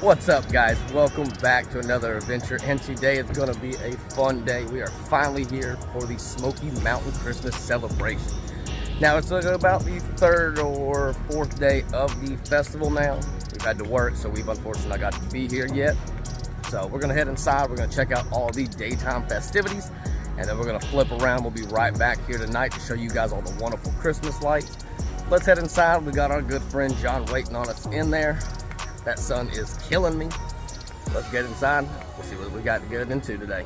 What's up, guys? Welcome back to another adventure, and today is going to be a fun day. We are finally here for the Smoky Mountain Christmas celebration. Now it's about the third or fourth day of the festival now. We've had to work, so we've unfortunately not got to be here yet. So we're going to head inside, we're going to check out all the daytime festivities, and then we're going to flip around. We'll be right back here tonight to show you guys all the wonderful Christmas lights. Let's head inside. We got our good friend John waiting on us in there. That sun is killing me. Let's get inside. We'll see what we got to get into today.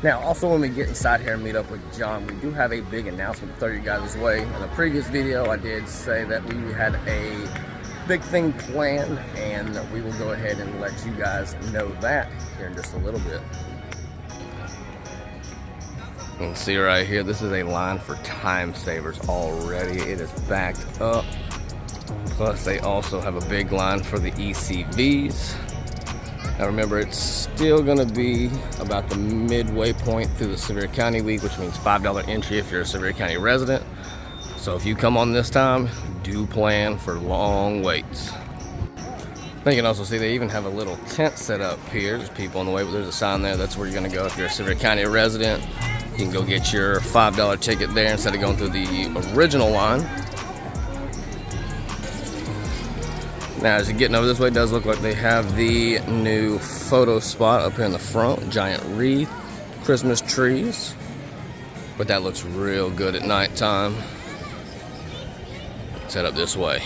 Now, also when we get inside here and meet up with John, we do have a big announcement to throw you guys' way. In the previous video, I did say that we had a big thing planned, and we will go ahead and let you guys know that here in just a little bit. You can see right here, this is a line for time savers already. It is backed up. Plus, they also have a big line for the ECVs. Now remember, it's still going to be about the midway point through the Sevier County week, which means $5 entry if you're a Sevier County resident. So if you come on this time, do plan for long waits. Now you can also see they even have a little tent set up here. There's people on the way, but there's a sign there. That's where you're going to go if you're a Sevier County resident. You can go get your $5 ticket there instead of going through the original line. Now, as you're getting over this way, it does look like they have the new photo spot up here in the front. Giant wreath, Christmas trees. But that looks real good at nighttime. Let's head up this way.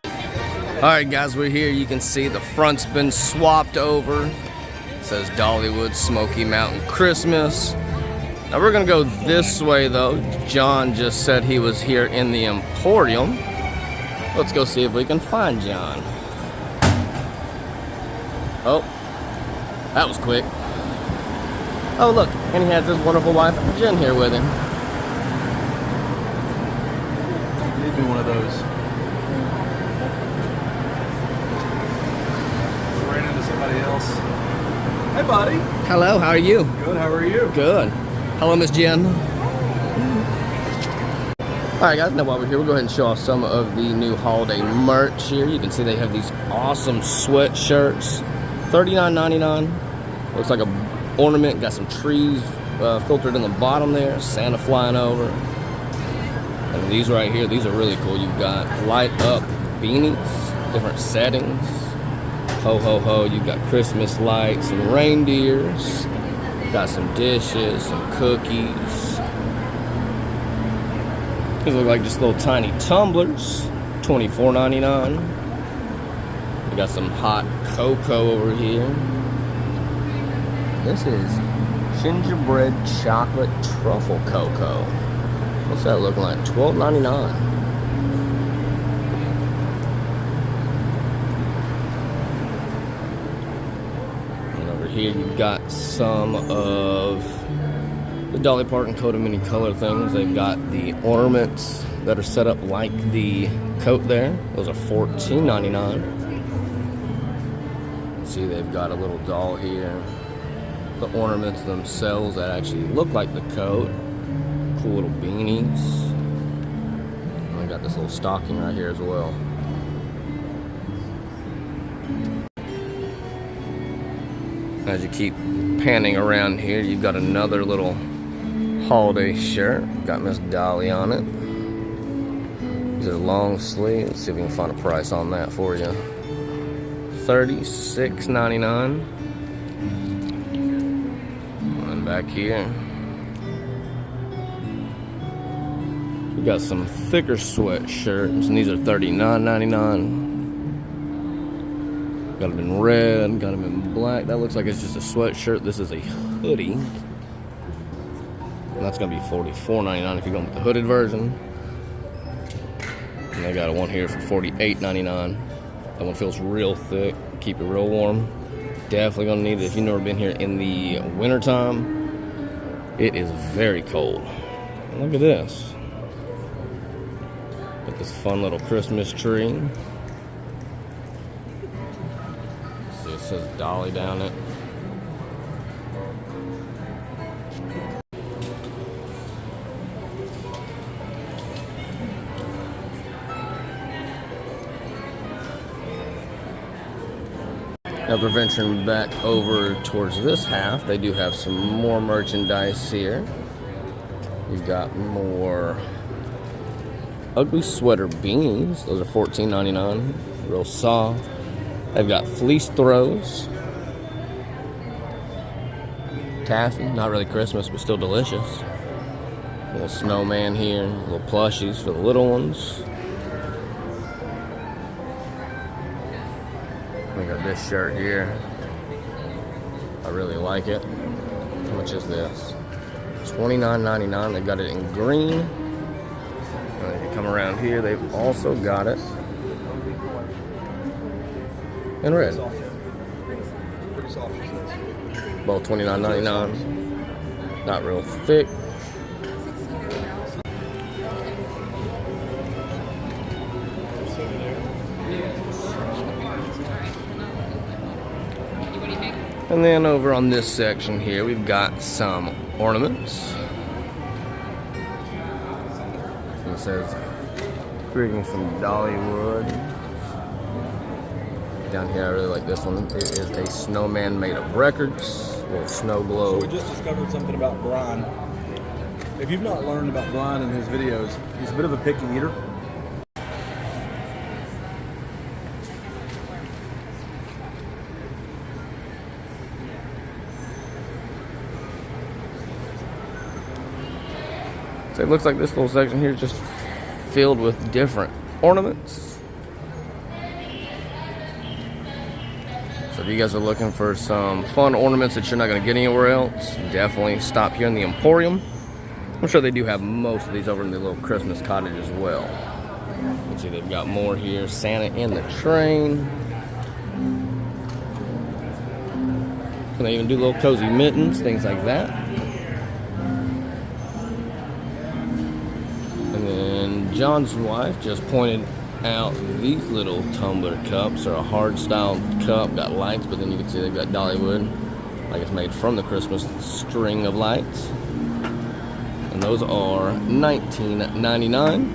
Alright guys, we're here. You can see the front's been swapped over. It says Dollywood Smoky Mountain Christmas. Now we're going to go this way though. John just said he was here in the Emporium. Let's go see if we can find John. Oh, that was quick. Oh look, and he has his wonderful wife Jen here with him. Need me one of those. Ran into somebody else. Hey buddy. Hello, how are you? Good, how are you? Good. Hello, Miss Jen. Alright guys, now while we're here, we'll go ahead and show off some of the new holiday merch here. You can see they have these awesome sweatshirts. $39.99. Looks like a ornament. Got some trees filtered in the bottom there. Santa flying over. And these right here, these are really cool. You've got light up beanies, different settings. Ho ho ho, you've got Christmas lights and reindeers. Got some dishes, some cookies. These look like just little tiny tumblers, $24.99. We got some hot cocoa over here. This is gingerbread chocolate truffle cocoa. What's that looking like? $12.99. And over here you've got some of the Dolly Parton coat of many color things. They've got the ornaments that are set up like the coat there. Those are $14.99. See, they've got a little doll here. The ornaments themselves that actually look like the coat. Cool little beanies. And I got this little stocking right here as well. As you keep panning around here, you've got another little holiday shirt. Got Miss Dolly on it. These are long sleeves. Let's see if we can find a price on that for you. $36.99. And back here, we got some thicker sweatshirts, and these are $39.99. Got them in red, got them in black. That looks like it's just a sweatshirt. This is a hoodie. And that's going to be $44.99 if you're going with the hooded version. And they got one here for $48.99. That one feels real thick, keep it real warm. Definitely going to need it if you've never been here in the wintertime. It is very cold. And look at this. Got this fun little Christmas tree. See, it says Dolly down it. Now we're venturing back over towards this half. They do have some more merchandise here. You've got more ugly sweater beanies. Those are $14.99. Real soft. They've got fleece throws. Taffy, not really Christmas, but still delicious. Little snowman here, little plushies for the little ones. We got this shirt here. I really like it. How much is this? $29.99. They got it in green. And if you come around here, they've also got it in red. Both $29.99. Not real thick. And then over on this section here, we've got some ornaments. It says, greetings from Dollywood. Down here, I really like this one. It is a snowman made of records, little snow globe. So we just discovered something about Brian. If you've not learned about Brian in his videos, he's a bit of a picky eater. So it looks like this little section here is just filled with different ornaments. So if you guys are looking for some fun ornaments that you're not going to get anywhere else, definitely stop here in the Emporium. I'm sure they do have most of these over in the little Christmas cottage as well. You can see they've got more here. Santa in the train. And they even do little cozy mittens, things like that. And then John's wife just pointed out these little tumbler cups are a hard style cup, got lights, but then you can see they've got Dollywood, like it's made from the Christmas string of lights. And those are $19.99.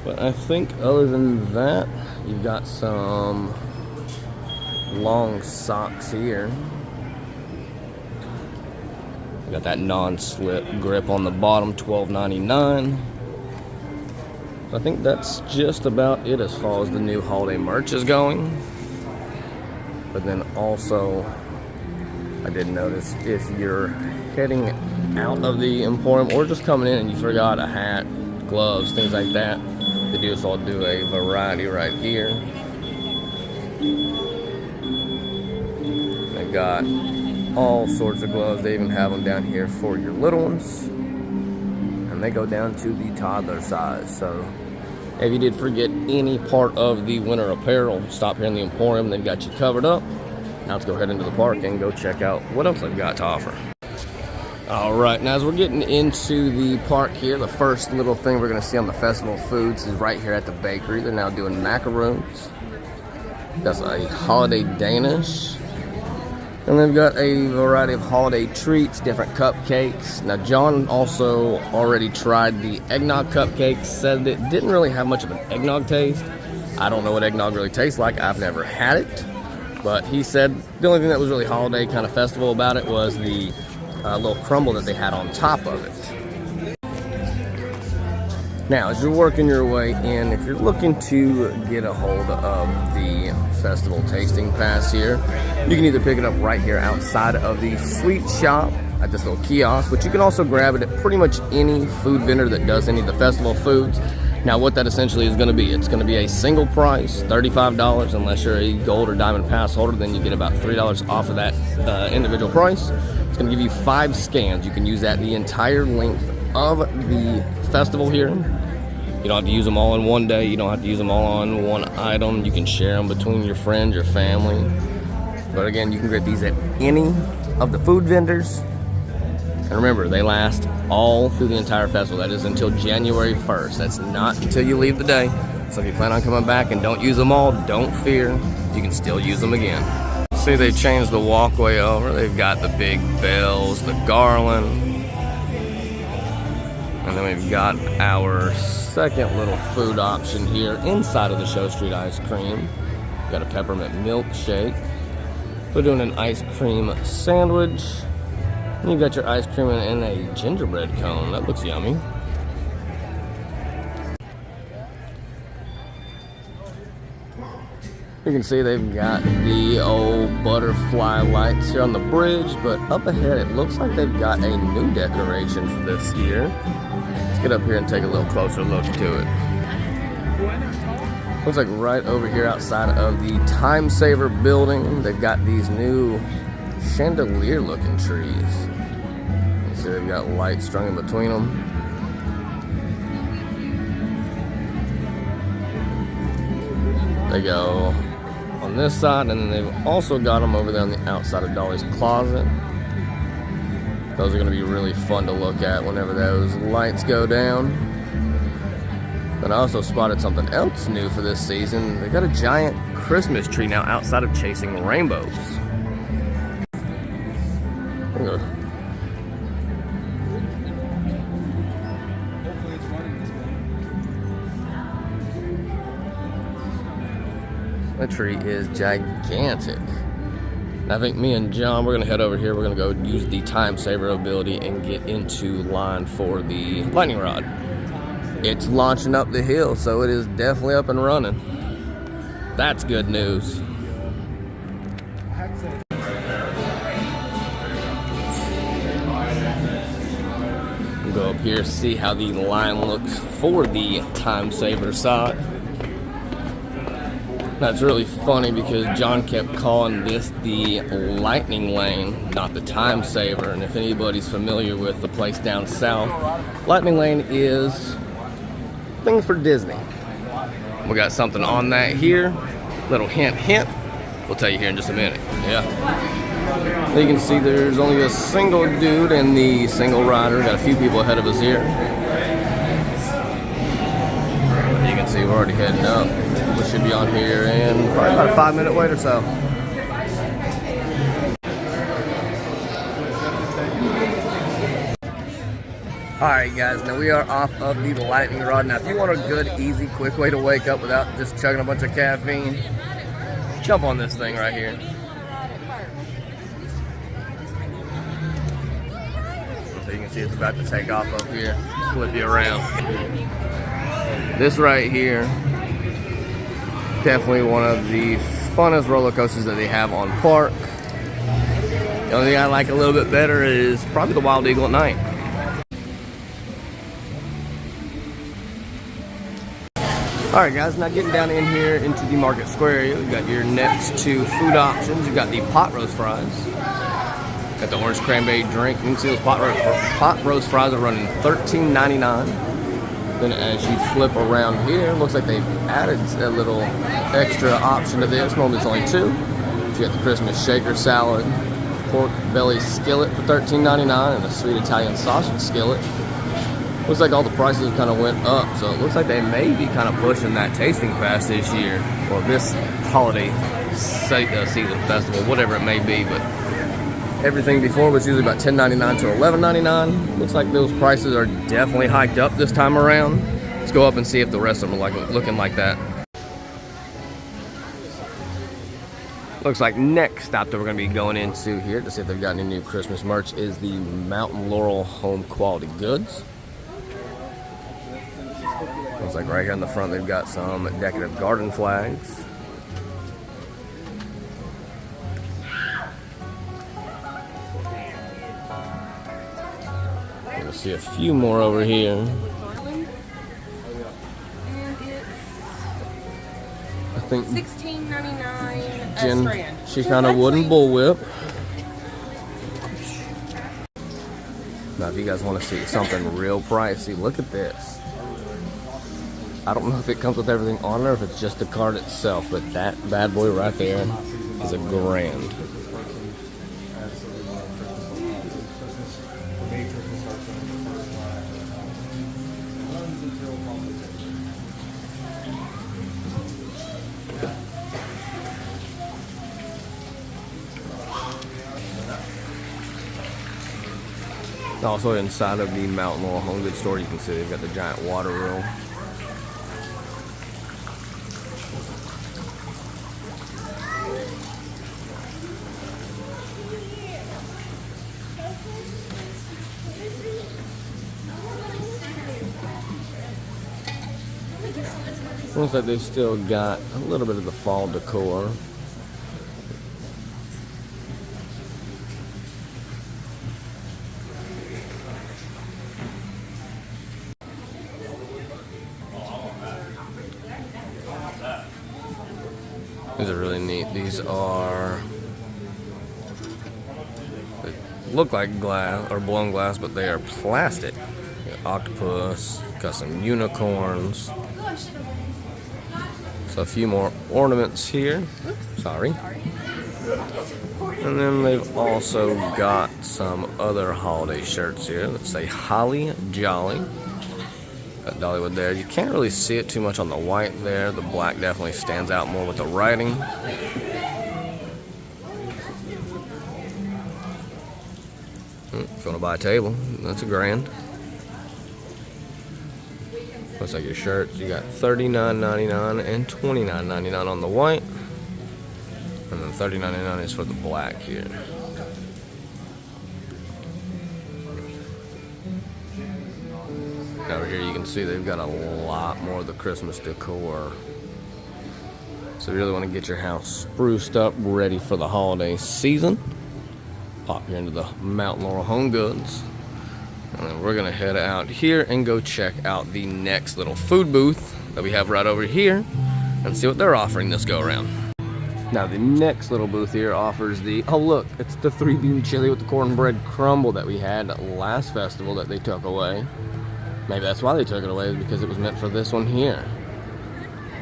But I think other than that, you've got some long socks here. You got that non-slip grip on the bottom, $12.99. I think that's just about it as far as the new holiday merch is going. But then also, I did notice if you're heading out of the Emporium or just coming in and you forgot a hat, gloves, things like that, they do so do a variety right here. They've got all sorts of gloves. They even have them down here for your little ones, and they go down to the toddler size. So if you did forget any part of the winter apparel, stop here in the Emporium. They've got you covered up. Now let's go head into the park and go check out what else they've got to offer. All right, now as we're getting into the park here, the first little thing we're going to see on the Festival of Foods is right here at the bakery. They're now doing macaroons. That's a holiday Danish. And they've got a variety of holiday treats, different cupcakes. Now, John also already tried the eggnog cupcakes, said it didn't really have much of an eggnog taste. I don't know what eggnog really tastes like. I've never had it. But he said the only thing that was really holiday kind of festival about it was the little crumble that they had on top of it. Now, as you're working your way in, if you're looking to get a hold of the festival tasting pass here, you can either pick it up right here outside of the sweet shop at this little kiosk, but you can also grab it at pretty much any food vendor that does any of the festival foods. Now, what that essentially is going to be, it's going to be a single price, $35, unless you're a gold or diamond pass holder, then you get about $3 off of that individual price. It's going to give you 5 scans. You can use that the entire length of the festival here. You don't have to use them all in one day. You don't have to use them all on one item. You can share them between your friends, your family. But again, you can get these at any of the food vendors. And remember, they last all through the entire festival. That is until January 1st. That's not until you leave the day. So if you plan on coming back and don't use them all, don't fear. You can still use them again. See, they've changed the walkway over. They've got the big bells, the garland. And then we've got our second little food option here inside of the Show Street ice cream. We've got a peppermint milkshake. We're doing an ice cream sandwich. And you've got your ice cream in a gingerbread cone. That looks yummy. You can see they've got the old butterfly lights here on the bridge, but up ahead it looks like they've got a new decoration for this year. Let's get up here and take a little closer look to it. Looks like right over here outside of the Time Saver building, they've got these new chandelier looking trees. You see they've got lights strung in between them. They go on this side, and then they've also got them over there on the outside of Dolly's closet. Those are going to be really fun to look at whenever those lights go down. Then I also spotted something else new for this season. They've got a giant Christmas tree now outside of Chasing Rainbows. That tree is gigantic. And I think me and John, we're gonna head over here. We're gonna go use the Time Saver ability and get into line for the lightning rod. It's launching up the hill, so it is definitely up and running. That's good news. We'll go up here, see how the line looks for the Time Saver side. That's really funny because John kept calling this the lightning lane, not the Time Saver. And if anybody's familiar with the place down south, lightning lane is things for Disney. We got something on that here. Little hint, hint. We'll tell you here in just a minute. Yeah. You can see there's only a single dude in the single rider. Got a few people ahead of us here. You can see we're already heading up. We should be on here in probably about a 5-minute wait or so. Alright guys, now we are off of the lightning rod. Now if you want a good, easy, quick way to wake up without just chugging a bunch of caffeine, jump on this thing right here. So you can see it's about to take off up here, flip you around. This right here, definitely one of the funnest roller coasters that they have on park. The only thing I like a little bit better is probably the Wild Eagle at night. Alright guys, now getting down in here into the Market Square area, we've got your next two food options. You've got the pot roast fries. Got the orange cranberry drink. You can see those pot roast fries are running $13.99. Then as you flip around here, looks like they've added a little extra option to this. Normally it's only two. You got the Christmas shaker salad, pork belly skillet for $13.99, and a sweet Italian sausage skillet. Looks like all the prices have kind of went up, so it looks like they may be kind of pushing that tasting fast this year, or this holiday season festival, whatever it may be. But everything before was usually about $10.99 to $11.99. Looks like those prices are definitely hiked up this time around. Let's go up and see if the rest of them are looking like that. Looks like next stop that we're going to be going into here to see if they've got any new Christmas merch is the Mountain Laurel Home Quality Goods. Looks like right here in the front they've got some decorative garden flags. We'll see a few more over here. I think $16.99 Jen, a strand. she found a wooden bullwhip. Now if you guys want to see something real pricey, look at this. I don't know if it comes with everything on it or if it's just the card itself, but that bad boy right there is $1,000. Also inside of the Mountain Laurel Home Goods store, you can see they've got the giant water wheel. Looks like they've still got a little bit of the fall decor. These are really neat. These are, they look like glass or blown glass, but they are plastic. Octopus, got some unicorns. So a few more ornaments here. Sorry. And then they've also got some other holiday shirts here that say Holly Jolly. Got Dollywood there. You can't really see it too much on the white there. The black definitely stands out more with the writing. If you want to buy a table, that's $1,000. Looks like your shirts. You got $39.99 and $29.99 on the white. And then $30.99 is for the black here. Over here you can see they've got a lot more of the Christmas decor. So if you really want to get your house spruced up, ready for the holiday season, pop here into the Mountain Laurel Home Goods. And then we're going to head out here and go check out the next little food booth that we have right over here and see what they're offering this go around. Now the next little booth here offers the, oh look, it's the 3-bean chili with the cornbread crumble that we had last festival that they took away. Maybe that's why they took it away, because it was meant for this one here.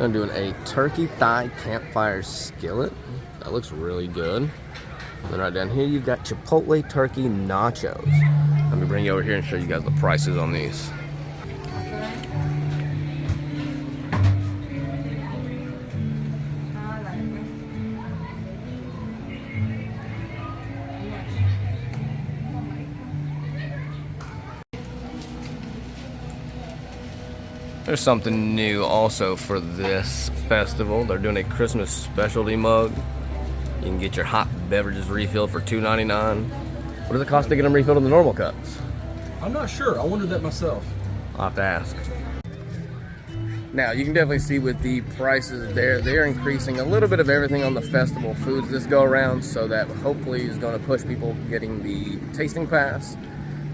I'm doing a turkey thigh campfire skillet. That looks really good. And then right down here you've got Chipotle turkey nachos. Let me bring you over here and show you guys the prices on these. There's something new also for this festival. They're doing a Christmas specialty mug. You can get your hot beverages refilled for $2.99. What does it cost to get them refilled in the normal cups? I'm not sure. I wondered that myself. I'll have to ask. Now, you can definitely see with the prices there, they're increasing a little bit of everything on the festival foods this go around, so that hopefully is going to push people getting the tasting pass.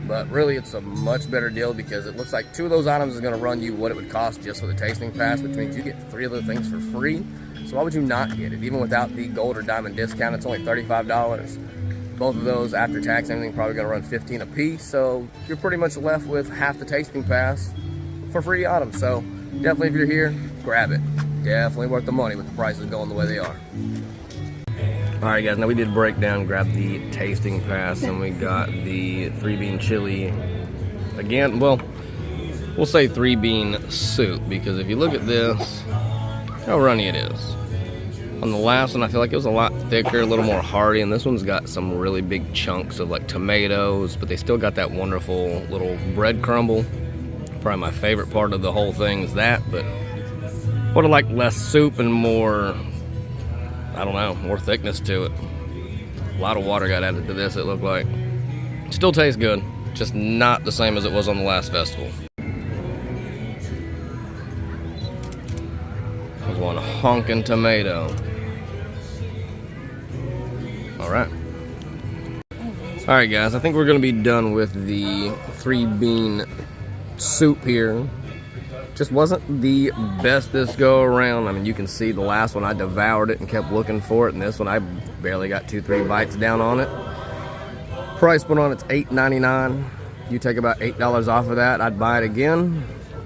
But really, it's a much better deal because it looks like 2 of those items is going to run you what it would cost just for the tasting pass, which means you get 3 of the things for free. So why would you not get it? Even without the gold or diamond discount, it's only $35. Both of those, after tax and everything, probably going to run $15 a piece. So you're pretty much left with half the tasting pass for free items. So definitely, if you're here, grab it. Definitely worth the money with the prices going the way they are. Alright guys, now we did break down, grab the tasting pass, and we got the 3-bean chili. Again, well, we'll say 3-bean soup, because if you look at this, how runny it is. On the last one, I feel like it was a lot thicker, a little more hearty, and this one's got some really big chunks of like tomatoes, but they still got that wonderful little bread crumble. Probably my favorite part of the whole thing is that, but would have liked less soup and more, I don't know, more thickness to it. A lot of water got added to this, it looked like. Still tastes good, just not the same as it was on the last festival. There's one honkin' tomato. Alright. Alright guys, I think we're going to be done with the 3-bean soup here. Just wasn't the best this go around. I mean, you can see the last one I devoured it and kept looking for it, and this one I barely got 2-3 bites down on it. Price put on it's $8.99. You take about $8 off of that, I'd buy it again.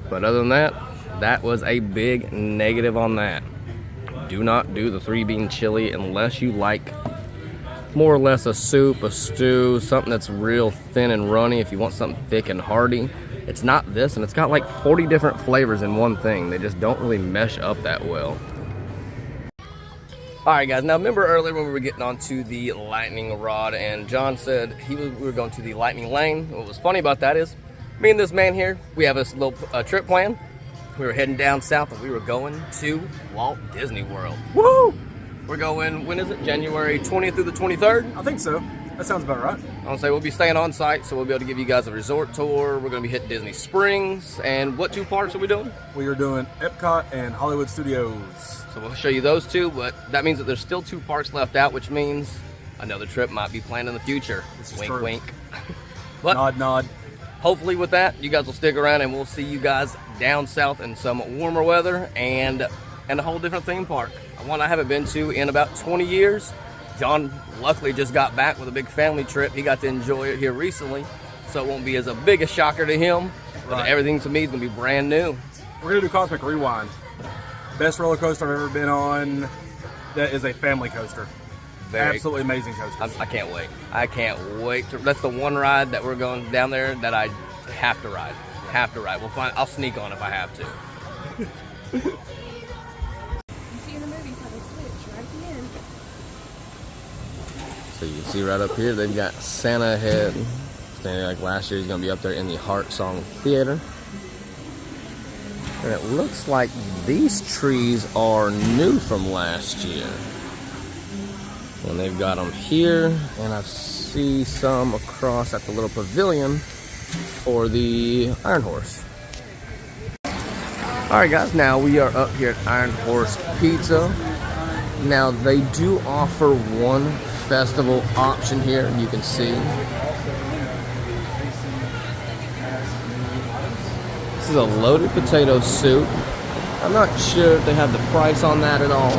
But other than that, that was a big negative on that. Do not do the 3-bean chili unless you like more or less a soup, a stew, something that's real thin and runny. If you want something thick and hearty, it's not this, and it's got like 40 different flavors in one thing. They just don't really mesh up that well. All right, guys. Now, remember earlier when we were getting onto the lightning rod, and John said we were going to the lightning lane. What was funny about that is, me and this man here, we have this little trip plan. We were heading down south, and we were going to Walt Disney World. Woo! We're going. When is it? January 20th through the 23rd. I think so. That sounds about right. I'm gonna say we'll be staying on site, so we'll be able to give you guys a resort tour. We're gonna be hitting Disney Springs, and what 2 parks are we doing? We are doing Epcot and Hollywood Studios. So we'll show you those 2, but that means that there's still 2 parks left out, which means another trip might be planned in the future. This is wink, true. wink. But Nod, nod. hopefully with that, you guys will stick around, and we'll see you guys down south in some warmer weather and a whole different theme park. One I haven't been to in about 20 years. John luckily just got back with a big family trip. He got to enjoy it here recently, so it won't be as a big a shocker to him. But Right. everything to me is gonna be brand new. We're gonna do Cosmic Rewind. Best roller coaster I've ever been on. That is a family coaster. Very- Absolutely amazing coaster. I can't wait. I can't wait. That's the one ride that we're going down there that I have to ride. Have to ride. We'll find. I'll sneak on if I have to. You see in the movies how they switch right at the end. So you can see right up here, they've got Santa ahead. Standing like last year, he's gonna be up there in the Heart Song Theater. And it looks like these trees are new from last year. And they've got them here, and I see some across at the little pavilion for the Iron Horse. All right, guys, now we are up here at Iron Horse Pizza. Now, they do offer one festival option here, you can see. This is a loaded potato soup. I'm not sure if they have the price on that at all.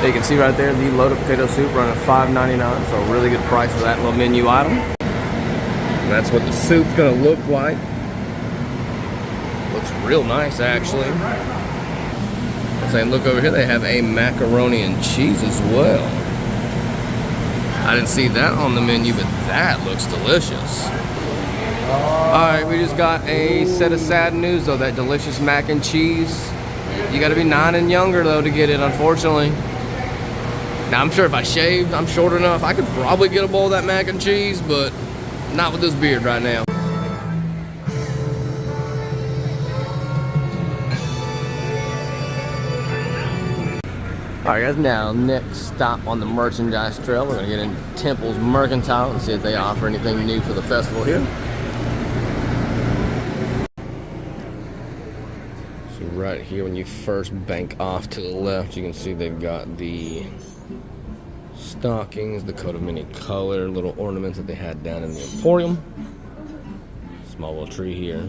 You can see right there, the loaded potato soup running at $5.99, so a really good price for that little menu item. And that's what the soup's gonna look like. Looks real nice, actually. I'm saying, look over here, they have a macaroni and cheese as well. I didn't see that on the menu, but that looks delicious. Alright, we just got a set of sad news though, that delicious mac and cheese. You gotta be 9 and younger though to get it, unfortunately. Now I'm sure if I shaved, I'm short enough, I could probably get a bowl of that mac and cheese, but not with this beard right now. Alright guys, now next stop on the merchandise trail, we're going to get into Temple's Mercantile and see if they offer anything new for the festival here. So right here when you first bank off to the left, you can see they've got the stockings, the coat of many color, little ornaments that they had down in the Emporium. Small little tree here.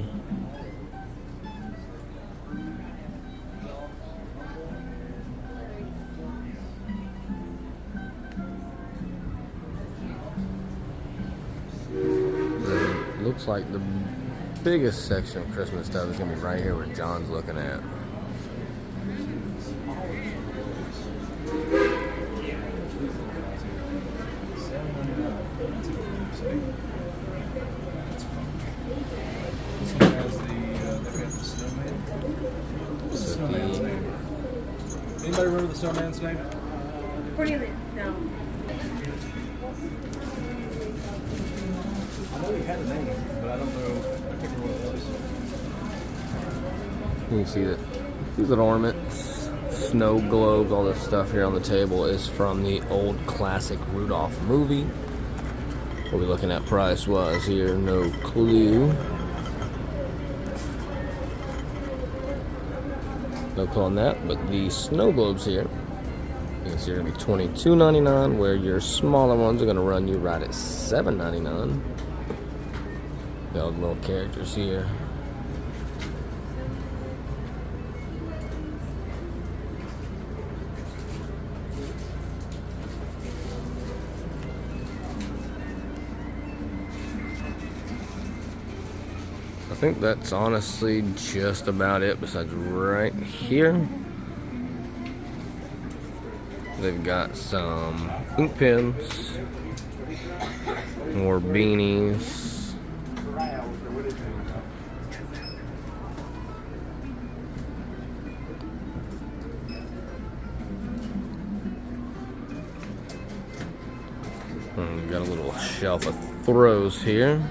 Looks like the biggest section of Christmas stuff is gonna be right here where John's looking at. Snowman's name. Anybody remember the snowman's name? Cornelius, no. I know he had a name, but I don't know. I can't remember what it was. You can see that these little ornaments, snow globes, all this stuff here on the table is from the old classic Rudolph movie. What we're looking at price-wise here, no clue. No clue on that, but the snow globes here, you can see are gonna be $22.99, where your smaller ones are gonna run you right at $7.99. Got all the little characters here. I think that's honestly just about it, besides right here. They've got some ink pens, more beanies. little shelf of throws here.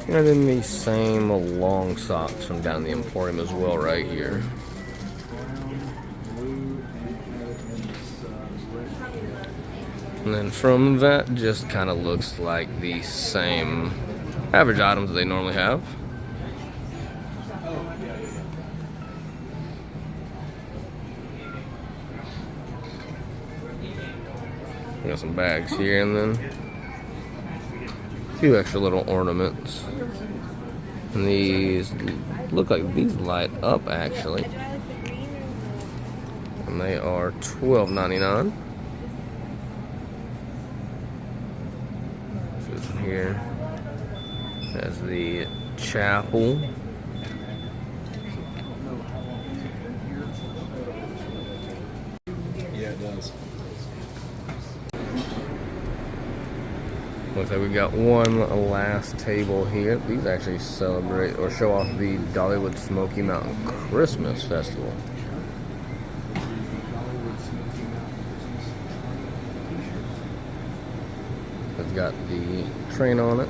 And then these same long socks from down the Emporium as well right here. And then from that, just kind of looks like the same average items that they normally have. We got some bags here, and then a few extra little ornaments. And these look like these light up actually. And they are $12.99. Here as the chapel. Yeah, it does. Looks like we got one last table here. These actually celebrate or show off the Dollywood Smoky Mountain Christmas Festival. It's got the train on it.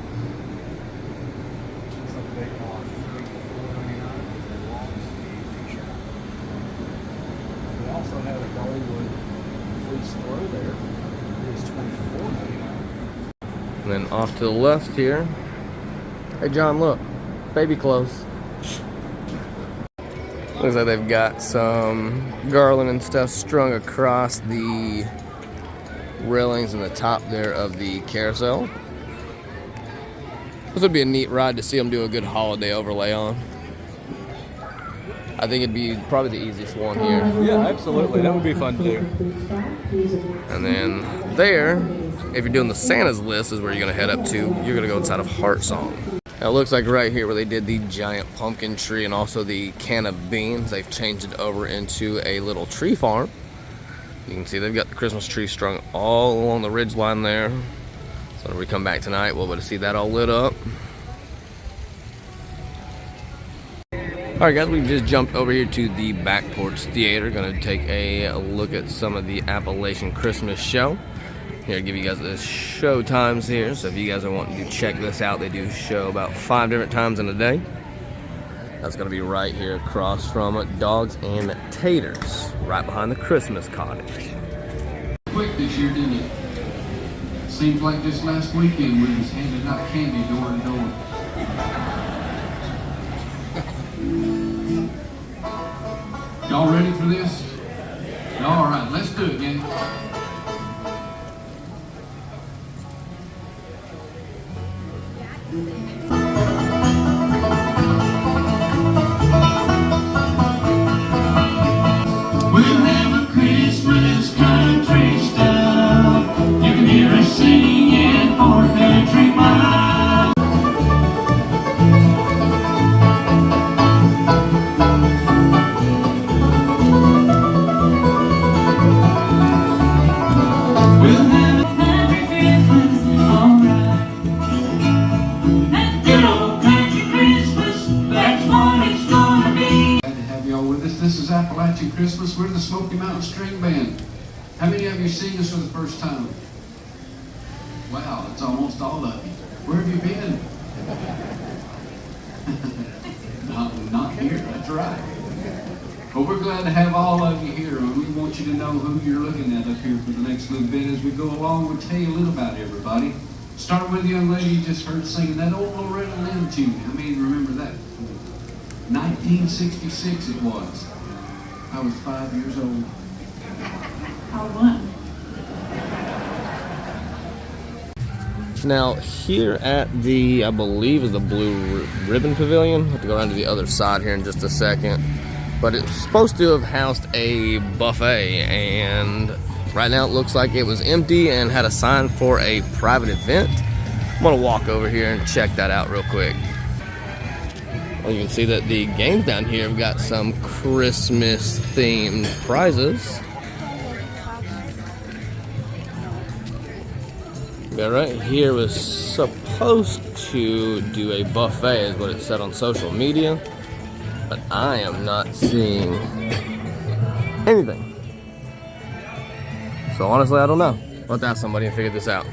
We also have a Dollywood fleece throw there. It is $24.99. And then off to the left here. Hey John, look. Baby clothes. Looks like they've got some garland and stuff strung across the railings in the top there of the carousel. This would be a neat ride to see them do a good holiday overlay on. I think it'd be probably the easiest one here. Yeah, absolutely. That would be fun to do. And then there, if you're doing the Santa's list, is where you're gonna head up to. You're gonna go inside of Heart Song. Now it looks like right here where they did the giant pumpkin tree and also the can of beans, they've changed it over into a little tree farm. You can see they've got the Christmas tree strung all along the ridge line there. So when we come back tonight, we'll be able to see that all lit up. Alright guys, we just jumped over here to the Back Porch Theater. Gonna take a look at some of the Appalachian Christmas show. Here, I'll give you guys the show times here. So if you guys are wanting to check this out, they do show about 5 different times in a day. That's gonna be right here across from Dogs and Taters, right behind the Christmas cottage. Quick this year, didn't it? Seems like this last weekend we was handing out candy door to door. Y'all ready for this? All right, let's do it, gang. We'll have a Christmas country style. You can hear us singing for country mile. We'll have a happy Christmas, alright. That good old country Christmas, that's what it's gonna be. Glad to have y'all with us. This is Appalachian Christmas. We're the Smoky Mountain String Band. How many of you seen us for the first time? Wow, it's almost all of you. Where have you been? Not here, that's right. But we're glad to have all of you here, and we want you to know who you're looking at up here for the next little bit. As we go along, we'll tell you a little about everybody. Start with the young lady you just heard singing that old Laurel tune. How many remember that? 1966 it was. I was 5 years old. How one? Now here at the, I believe is the Blue Ribbon Pavilion. I have to go around to the other side here in just a second. But it's supposed to have housed a buffet, and right now it looks like it was empty and had a sign for a private event. I'm gonna walk over here and check that out real quick. Well, you can see that the games down here have got some Christmas themed prizes. Yeah, right here was supposed to do a buffet is what it said on social media, but I am not seeing anything. So honestly, I don't know. Let's ask somebody and figure this out.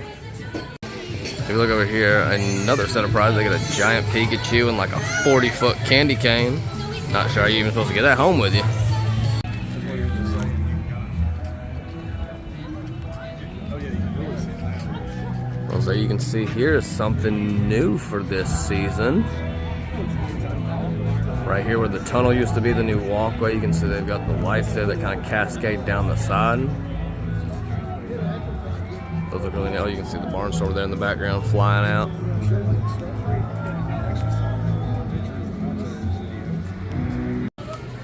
If you look over here, another set of prizes. They get a giant Pikachu and like a 40-foot candy cane. Not sure how you're even supposed to get that home with you. So you can see here is something new for this season. Right here where the tunnel used to be, the new walkway, you can see they've got the lights there that kind of cascade down the side. Those look really neat. Oh, you can see the barn store there in the background flying out.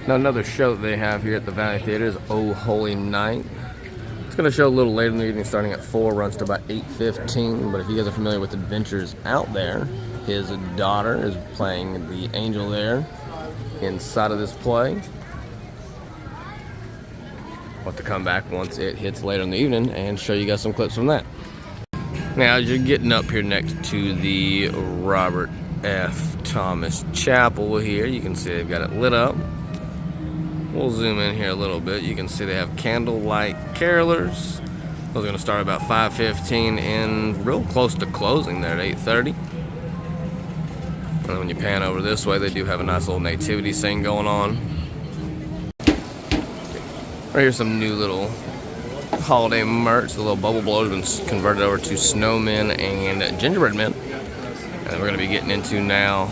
Now another show that they have here at the Valley Theater is Oh Holy Night. It's going to show a little later in the evening, starting at 4, runs to about 8:15. But if you guys are familiar with Adventures Out There, his daughter is playing the angel there inside of this play. I'll have to come back once it hits later in the evening and show you guys some clips from that. Now, as you're getting up here next to the Robert F. Thomas Chapel here, you can see they've got it lit up. We'll zoom in here a little bit. You can see they have candlelight carolers. Those are going to start about 5:15 and real close to closing there at 8:30. And when you pan over this way, they do have a nice little nativity scene going on. Right here's some new little holiday merch. The little bubble blowers have been converted over to snowmen and gingerbread men. And we're going to be getting into now.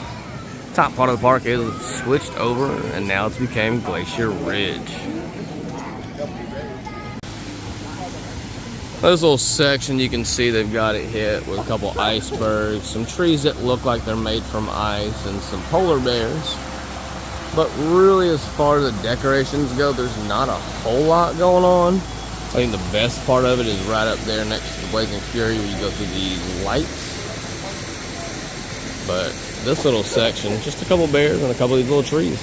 Top part of the park is switched over, and now it's became Glacier Ridge. This little section, you can see they've got it hit with a couple icebergs, some trees that look like they're made from ice, and some polar bears. But really, as far as the decorations go, there's not a whole lot going on. I think the best part of it is right up there next to the Blazing Fury where you go through the lights. But this little section, just a couple bears and a couple of these little trees.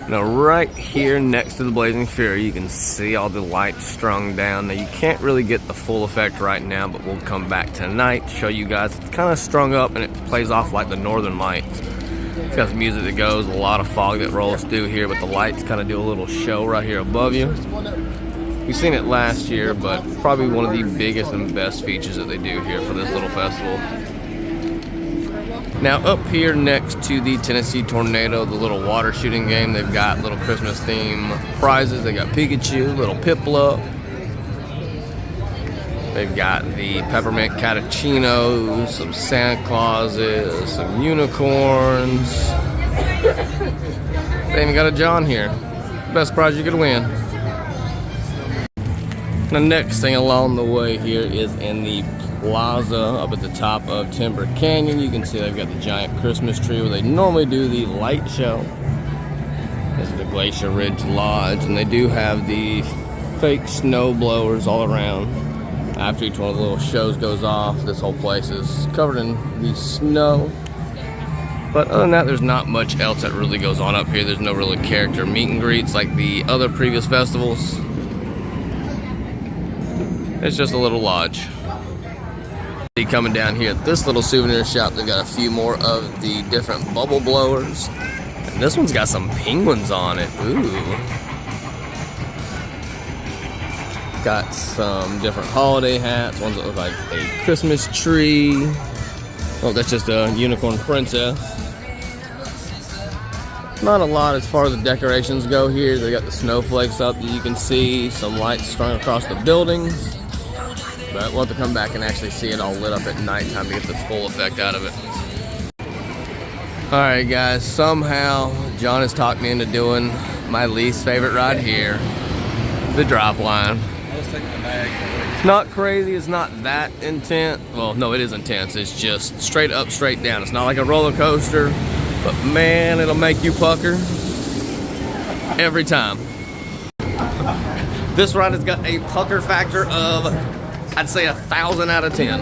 Now right here next to the Blazing Fury, you can see all the lights strung down. Now you can't really get the full effect right now, but we'll come back tonight, show you guys. It's kind of strung up and it plays off like the Northern Lights. It's got some music that goes, a lot of fog that rolls through here, but the lights kind of do a little show right here above you. We've seen it last year, but probably one of the biggest and best features that they do here for this little festival. Now up here next to the Tennessee Tornado, the little water shooting game, they've got little Christmas theme prizes. They got Pikachu, little Piplup. They've got the peppermint cappuccinos, some Santa Clauses, some unicorns. They even got a John here. Best prize you could win. The next thing along the way here is in the plaza up at the top of Timber Canyon. You can see they've got the giant Christmas tree where they normally do the light show. This is the Glacier Ridge Lodge, and they do have the fake snow blowers all around. After each one of the little shows goes off, this whole place is covered in the snow. But other than that, there's not much else that really goes on up here. There's no really character meet and greets like the other previous festivals. It's just a little lodge. Coming down here at this little souvenir shop, they've got a few more of the different bubble blowers. And this one's got some penguins on it. Ooh. Got some different holiday hats, ones that look like a Christmas tree. Oh, that's just a unicorn princess. Not a lot as far as the decorations go here. They got the snowflakes up that you can see, some lights strung across the buildings. But we'll have to come back and actually see it all lit up at nighttime to get the full effect out of it. Alright guys, somehow John has talked me into doing my least favorite ride here, the drop line. It's not crazy, it's not that intense. Well, no, it is intense. It's just straight up, straight down. It's not like a roller coaster, but man, it'll make you pucker every time. This ride has got a pucker factor of, I'd say, 1,000 out of 10.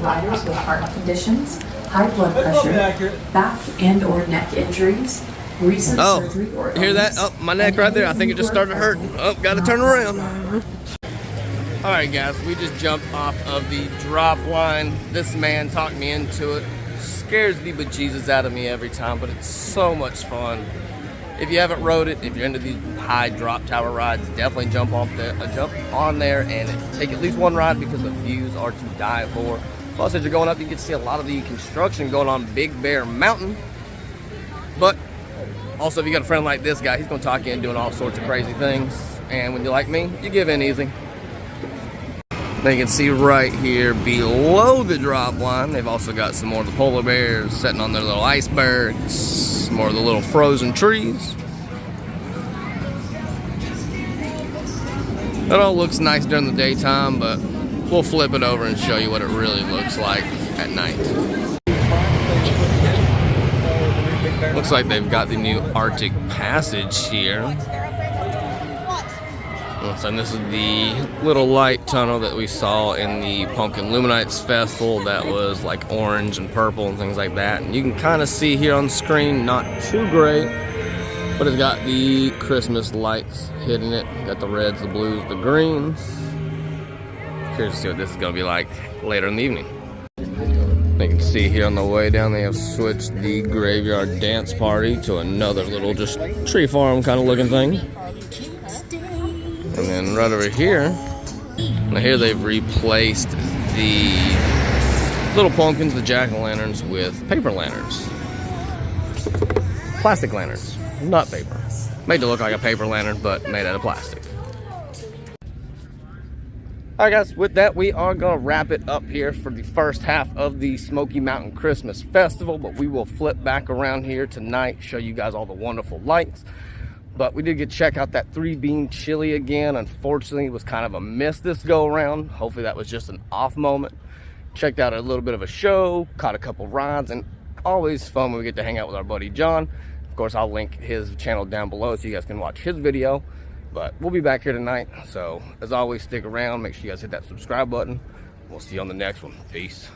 Riders with heart conditions, high blood pressure, back and or neck injuries, recent surgery or illness. Hear that? Oh, my neck right there. I think it just started hurting. Oh, gotta turn around. Alright guys, we just jumped off of the drop line. This man talked me into it. scares the bejesus out of me every time, but it's so much fun. If you haven't rode it, if you're into these high drop tower rides, definitely jump on there and take at least one ride because the views are to die for. Plus, as you're going up, you get to see a lot of the construction going on Big Bear Mountain. But also, if you got a friend like this guy, he's going to talk you into doing all sorts of crazy things. And when you're like me, you give in easy. Now you can see right here below the drop line, they've also got some more of the polar bears sitting on their little icebergs, more of the little frozen trees. That all looks nice during the daytime, but we'll flip it over and show you what it really looks like at night. Looks like they've got the new Arctic Passage here. And this is the little light tunnel that we saw in the Pumpkin Luminites Festival that was like orange and purple and things like that. And you can kind of see here on the screen, not too great, but it's got the Christmas lights hitting it. Got the reds, the blues, the greens. Curious to see what this is going to be like later in the evening. You can see here on the way down, they have switched the graveyard dance party to another little just tree farm kind of looking thing. And then right over here, now here they've replaced the little pumpkins, the jack-o'-lanterns, with paper lanterns. Plastic lanterns, not paper. Made to look like a paper lantern, but made out of plastic. Alright guys, with that, we are going to wrap it up here for the first half of the Smoky Mountain Christmas Festival, but we will flip back around here tonight, show you guys all the wonderful lights. But we did get to check out that 3-bean chili again. Unfortunately, it was kind of a miss this go around. Hopefully that was just an off moment. Checked out a little bit of a show, caught a couple rides, and always fun when we get to hang out with our buddy John. Of course, I'll link his channel down below so you guys can watch his video. But we'll be back here tonight. So as always, stick around. Make sure you guys hit that subscribe button. We'll see you on the next one. Peace.